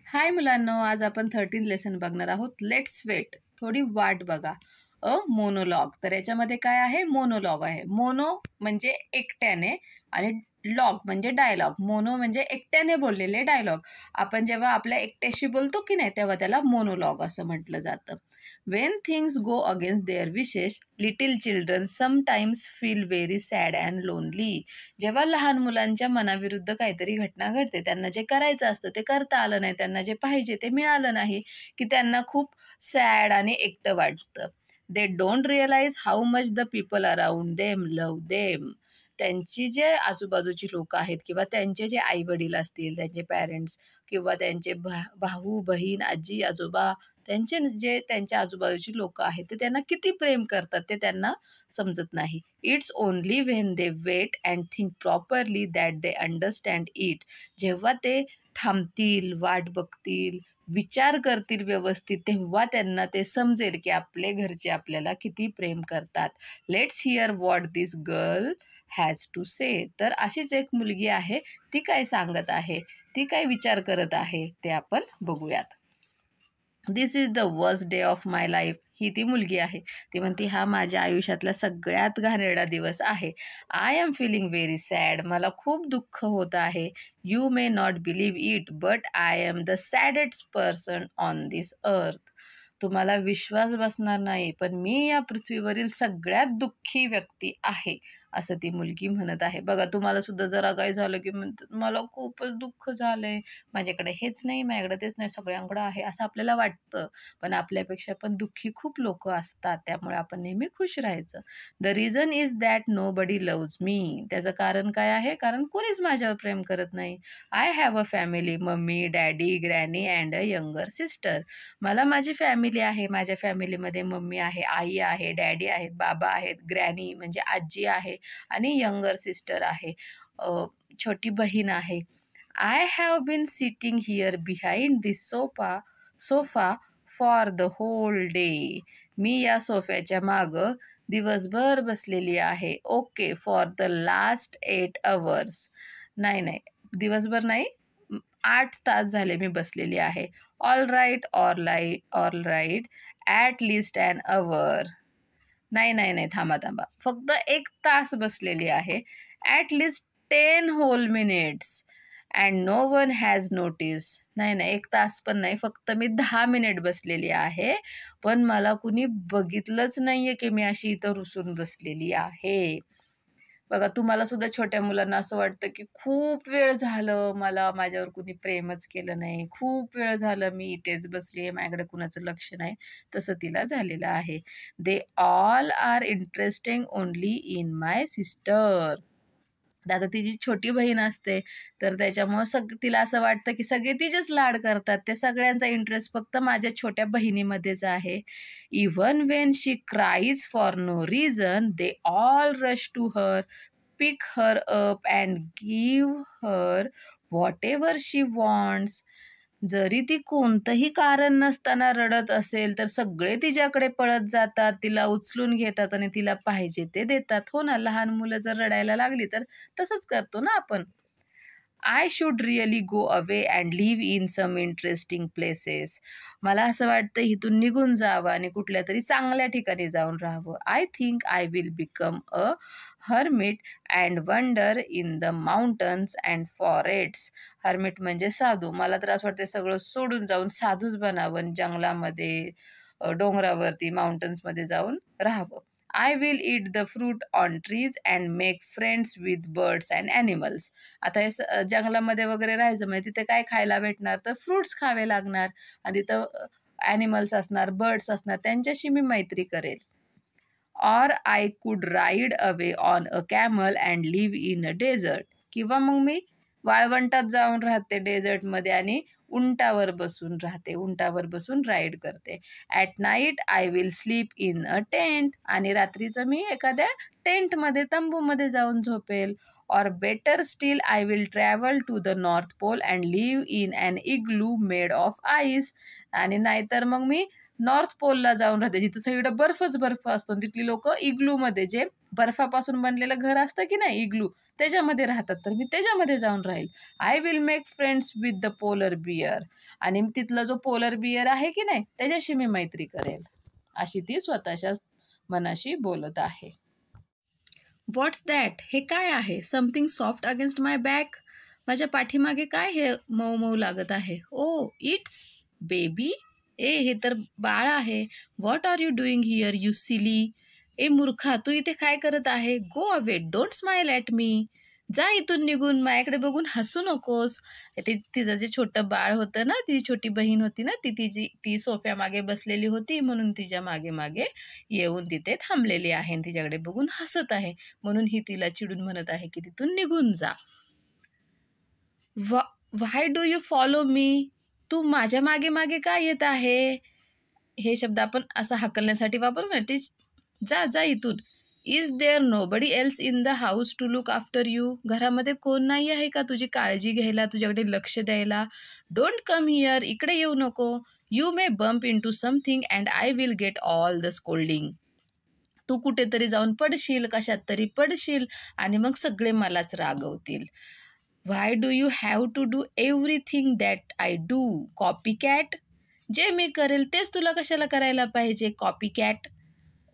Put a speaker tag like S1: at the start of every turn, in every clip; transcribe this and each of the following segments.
S1: हाय मुलांनो, आज आपण 13 लेसन बघणार आहोत. लेट्स वेट, थोडी वाट बघा. मोनोलॉग. तर याच्यामध्ये काय आहे? मोनोलॉग आहे. मोनो म्हणजे एकट्याने आणि लॉग म्हणजे डायलॉग. मोनो म्हणजे एकट्याने बोललेले डायलॉग. आपण जेव्हा आपल्या एकट्याशी बोलतो की नाही तेव्हा त्याला मोनोलॉग असं म्हटलं जातं. When things go against their wishes, little children sometimes feel very sad and lonely. जेव्हा लहान मुलांच्या मनाविरुद्ध काहीतरी घटना घडते, त्यांना जे करायचं असतं ते करता आलं नाही, त्यांना जे पाहिजे ते मिळालं नाही, की त्यांना खूप सॅड आणि एकटं वाटतं. They don't realize how much the people around them love them. त्यांची जे आजूबाजूची लोक आहेत किंवा त्यांचे जे आई वडील असतील, त्यांचे पॅरेंट्स किंवा त्यांचे भाऊ बहीण आजी आजोबा, त्यांचे जे त्यांच्या आजूबाजूची लोक आहेत ते त्यांना किती प्रेम करतात ते त्यांना समजत नाही. It's only when they wait and think properly that they understand it. जेव्हा ते थांबतील, वाट बघतील, विचार करतील व्यवस्थित, तेव्हा त्यांना ते समजेल की आपले घरचे आपल्याला किती प्रेम करतात. Let's hear what this girl has to say. तर अशीच एक मुलगी आहे, ती काय सांगत आहे, ती काय विचार करत आहे ते आपण बघूयात. This is the worst day of my life. ही ती मुलगी आहे. ती म्हणते हा माझ्या आयुष्यातला सगळ्यात घाणेरडा दिवस आहे. I am feeling very sad. मला खूप दुःख होत आहे. You may not believe it but I am the सॅडेस्ट person on this earth. तुम्हाला विश्वास बसणार नाही, पण मी या पृथ्वीवरील सगळ्यात दुःखी व्यक्ती आहे, असं ती मुलगी म्हणत आहे. बघा, तुम्हाला सुद्धा जरा काही झालं की म्हणतात मला खूपच दुःख झालंय, माझ्याकडे हेच नाही, माझ्याकडे तेच नाही, सगळ्यांकडे आहे असं आपल्याला वाटतं. पण आपल्यापेक्षा पण दुःखी खूप लोक असतात, त्यामुळे आपण नेहमी खुश राहायचं. The reason is that nobody loves me. त्याचं कारण काय आहे? कारण कोणीच माझ्यावर प्रेम करत नाही. I have a family, mummy daddy granny and a younger sister. मला माझी फॅमिली आहे. माझ्या फॅमिलीमध्ये मम्मी आहे, आई आहे, डॅडी आहेत, बाबा आहेत, ग्रॅनी म्हणजे आजी आहे आणि यंगर सिस्टर आहे, छोटी बहीण आहे. I have been sitting here behind this sofa for the whole day. मी या सोफ्याच्या मागं दिवसभर बसलेली आहे. Okay, for the last 8 hours. नाही, दिवसभर नाही, 8 तास झाले मी बसलेली आहे. All right at least an hour. नाही, थांबा. फक्त 1 तास बसलेली आहे. At least 10 whole minutes and no one has notice. नाही, 1 तास पण नाही, फक्त मी 10 मिनिट बसलेली आहे, पण मला कुणी बघितलंच नाहीये की मी अशी इथं रुसून बसलेली आहे. बघा, तुम्हाला सुद्धा छोट्या मुलांना असं वाटतं की खूप वेळ झालं मला माझ्यावर कुणी प्रेमच केलं नाही, खूप वेळ झालं मी इथेच बसली आहे, माझ्याकडे कुणाचं लक्ष नाही. तसं तिला झालेलं आहे. They all are interesting only in my sister. आता तिची छोटी बहीण असते, तर त्याच्यामुळं तिला असं वाटतं की सगळे तिचेच लाड करतात, ते सगळ्यांचा इंटरेस्ट फक्त माझ्या छोट्या बहिणीमध्येच आहे. Even when she cries for no reason they all rush to her, pick her up and give her whatever she wants. जरी ती कोणतंही कारण नसताना रडत असेल तर सगळे तिच्याकडे पळत जातात, तिला उचलून घेतात आणि तिला पाहिजे ते देतात. हो ना, लहान मुलं जर रडायला लागली तर तसंच करतो ना आपण. I should really go away and live in some interesting places. मला असं वाटतं इथून निघून जावं आणि कुठल्या तरी चांगल्या ठिकाणी जाऊन राहावं. I think I will become a hermit and wonder in the mountains and forests. Hermit म्हणजे साधू. मला तर असं वाटतं सगळं सोडून जाऊन साधूच बनावं, जंगलामध्ये, डोंगरावरती, माउंटन्समध्ये जाऊन राहावं. I will eat the fruit on trees and make friends with birds and animals. आता हे जंगलामध्ये वगैरे राहायचं म्हणजे तिथे काय खायला भेटणार? तर फ्रूट्स खावे लागणार आणि तिथं ॲनिमल्स असणार, बर्ड्स असणार, त्यांच्याशी मी मैत्री करेल. Or I could ride away on a camel and live in a desert. किंवा मग मी वाळवंटात जाऊन राहते डेझर्टमध्ये आणि उंटावर बसून राहते, उंटावर बसून राईड करते. At night I will sleep in a tent. आणि रात्रीचं मी एखाद्या टेंटमध्ये, तंबूमध्ये जाऊन झोपेल. Or better still I will travel to the north pole and live in an igloo made of ice. आणि नाहीतर मग मी नॉर्थ पोलला जाऊन राहते, जिथं सगळीकडे बर्फ असतो. तिथली लोक इग्लूमध्ये, जे बर्फापासून बनलेलं घर असतं की नाही, इग्लू, त्याच्यामध्ये राहतात, तर मी त्याच्यामध्ये जाऊन राहील. I will make friends with the polar bear. आणि तिथला जो पोलर बियर आहे की नाही, त्याच्याशी मी मैत्री करेल. अशी ती स्वतःच्या मनाशी बोलत आहे. व्हॉट्स दॅट? हे काय आहे? समथिंग सॉफ्ट अगेन्स्ट माय बॅक. माझ्या पाठीमागे काय हे मऊ मऊ लागत आहे? ओ, इट्स बेबी. ए, हे तर बाळ आहे. What are you doing here, you silly? ए मूर्खा, तू इथे काय करत आहे? Go away, don't smile at me. जा इथून निघून, माझ्याकडे बघून हसू नकोस. तिचं जे छोटं बाळ होतं ना, ती छोटी बहीण होती ना, ती सोफ्यामागे बसलेली होती, म्हणून तिच्या मागे मागे येऊन तिथे थांबलेली आहे आणि तिच्याकडे बघून हसत आहे. म्हणून ही तिला चिडून म्हणत आहे की तिथून निघून जा. व्हाय डू यू फॉलो मी? तू माझ्या मागे मागे का येत आहे? हे शब्द आपण असा हाकलण्यासाठी वापरतो ना. जा जा इथून. Is there nobody else in the house to look after you? घरामध्ये कोण नाही आहे का तुझी काळजी घ्यायला, तुझ्याकडे लक्ष द्यायला? डोंट कम हिअर, इकडे येऊ नको. You may bump into something and I will get all the scolding. तू कुठेतरी जाऊन पडशील, कशात तरी पडशील आणि मग सगळे मलाच रागवतील. Why do you have to do everything that I do, copycat? जे मी करेल तेच तुला कशाला करायला पाहिजे, copycat?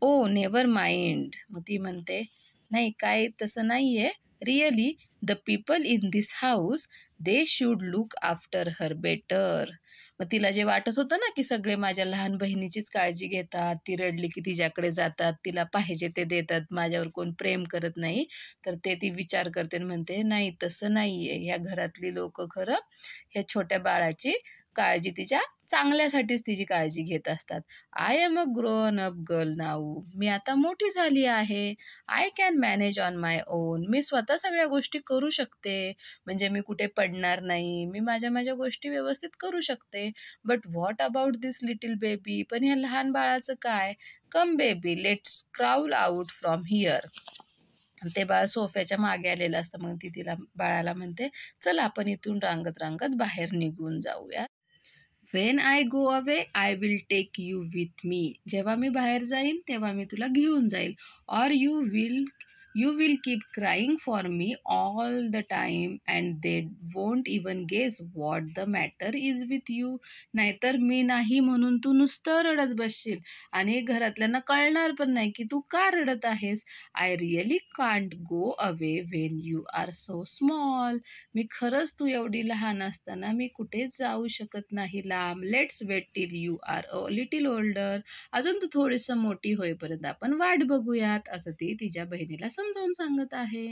S1: Oh, never mind. मग ती म्हणते, नाही, काय तसं नाही आहे. Really the people in this house, they should look after her better. मग तिला जे वाटत होतं ना की सगळे माझ्या लहान बहिणीचीच काळजी घेतात, ती रडली की तिच्याकडे जातात, तिला पाहिजे ते देतात, माझ्यावर कोण प्रेम करत नाही, तर ती विचार करते आणि म्हणते, नाही, तसं नाही आहे. ह्या घरातली लोक खरं ह्या छोट्या बाळाची काळजी तिच्या चांगल्यासाठीच तिची काळजी घेत असतात. I am a grown up girl now. मी आता मोठी झाली आहे. I can manage on my own. मी स्वतः सगळ्या गोष्टी करू शकते. म्हणजे मी कुठे पडणार नाही. मी माझ्या गोष्टी व्यवस्थित करू शकते. But what about this little baby? पण ह्या लहान बाळाचं काय? Come baby, let's crawl out from here. ते बाळ सोफ्याच्या मागे आलेलं असतं. मग ती तिला बाळाला म्हणते, चल आपण इथून रांगत रांगत बाहेर निघून जाऊया. When I go away I will take you with me. जेव्हा मी बाहेर जाईन तेव्हा मी तुला घेऊन जाईल. Or you will keep crying for me all the time and they won't even guess what the matter is with you. नाहीतर मी नाही म्हणून तू नुसतं रडत बसशील आणि घरातल्यांना कळणार पण नाही की तू का रडत आहेस. I really can't go away when you are so small. मी खरंच तू एवढी लहान असताना मी कुठेच जाऊ शकत नाही लांब. Let's wait till you are a little older. अजून तू थोडीसं मोठी होईपर्यंत आपण वाट बघूयात, असं ती तिच्या बहिणीला समजावून सांगत आहे.